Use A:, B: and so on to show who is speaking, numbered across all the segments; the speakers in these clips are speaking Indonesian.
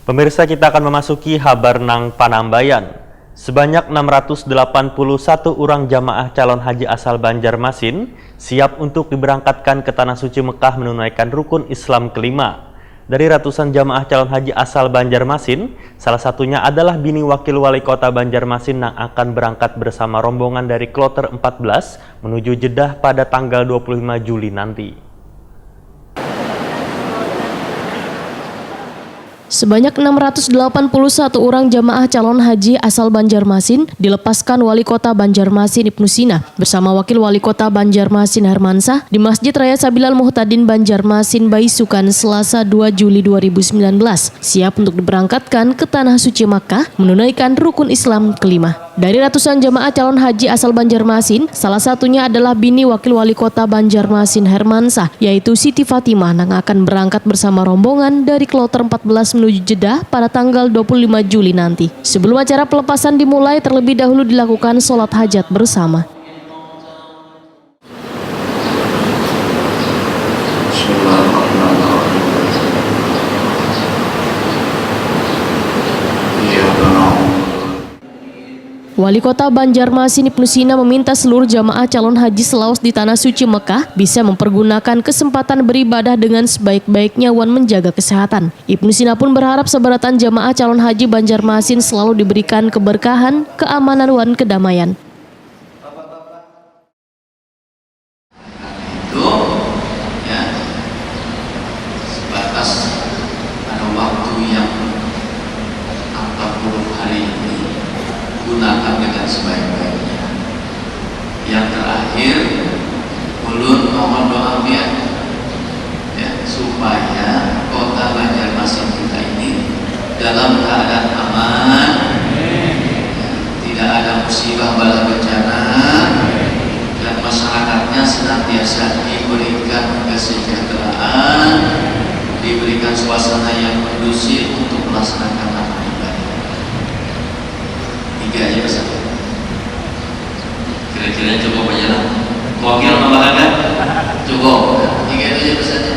A: Pemirsa, kita akan memasuki Habar Nang Panambayan. Sebanyak 681 orang jamaah calon haji asal Banjarmasin siap untuk diberangkatkan ke Tanah Suci Mekah menunaikan rukun Islam kelima. Dari ratusan jamaah calon haji asal Banjarmasin, salah satunya adalah bini Wakil Wali Kota Banjarmasin yang akan berangkat bersama rombongan dari Kloter 14 menuju Jeddah pada tanggal 25 Juli nanti.
B: Sebanyak 681 orang jamaah calon haji asal Banjarmasin dilepaskan Wali Kota Banjarmasin Ibnu Sina bersama Wakil Wali Kota Banjarmasin Hermansah di Masjid Raya Sabilal Muhtadin Banjarmasin Baisukan Selasa 2 Juli 2019, siap untuk diberangkatkan ke Tanah Suci Makkah menunaikan rukun Islam kelima. Dari ratusan jamaah calon haji asal Banjarmasin, salah satunya adalah bini Wakil Wali Kota Banjarmasin Hermansah, yaitu Siti Fatimah yang akan berangkat bersama rombongan dari Kloter 14 menuju Jeddah pada tanggal 25 Juli nanti. Sebelum acara pelepasan dimulai, terlebih dahulu dilakukan sholat hajat bersama. Wali Kota Banjarmasin Ibnu Sina meminta seluruh jamaah calon haji selawas di Tanah Suci Mekah bisa mempergunakan kesempatan beribadah dengan sebaik-baiknya wan menjaga kesehatan. Ibnu Sina pun berharap sebaratan jamaah calon haji Banjarmasin selalu diberikan keberkahan, keamanan wan kedamaian.
C: Itu ya sebatas ada waktu yang 40 hari ini gunakan dengan sebaik-baiknya. Yang terakhir, ulun mohon doa ya, supaya kota Banjarmasin kita ini dalam keadaan aman, tidak ada musibah bala bencana, dan masyarakatnya senantiasa diberikan kesejahteraan, diberikan suasana yang kondusif untuk melaksanakan amal ibadah. Tiga aja pesan. Kira-kira cukup aja lah. Wakil tambahkan? Cukup. Tiga itu aja pesannya.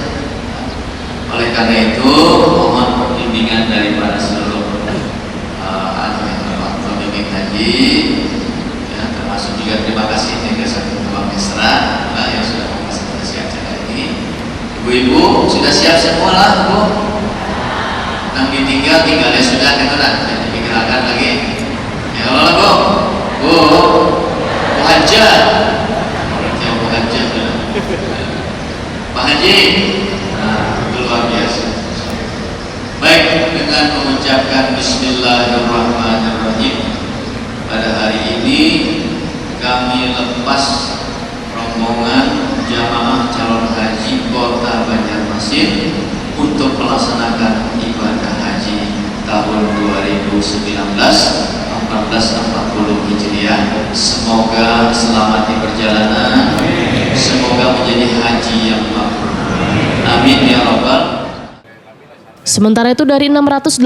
C: Oleh karena itu, mohon bimbingan daripada seluruh pembimbing haji, ya, termasuk juga terima kasih Yayasan Kembang Mesra yang sudah memfasilitasi acara ini. Ibu-ibu sudah siap semua lah, Bu. Yang tinggalnya sudah ketenang, jadi dipikirkan lagi. Ya Allah, Bu Haja, Bu Haja, Pak Haji, itu luar biasa. Baik, dengan mengucapkan Bismillahirrahmanirrahim, pada hari ini kami lepas rombongan jamaah calon haji Kota Banjarmasin untuk melaksanakan ibadah haji tahun 2019. 1440 Hijriah. Semoga selamat di perjalanan. Semoga menjadi haji yang mabrur. Amin ya rabbal.
B: Sementara itu dari 681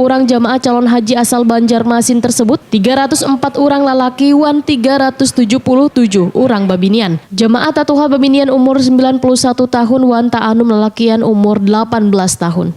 B: orang jamaah calon haji asal Banjarmasin tersebut, 304 orang lalaki wan 377 orang babinian. Jamaah Tatuha babinian umur 91 tahun wan ta'anum lalakian umur 18 tahun.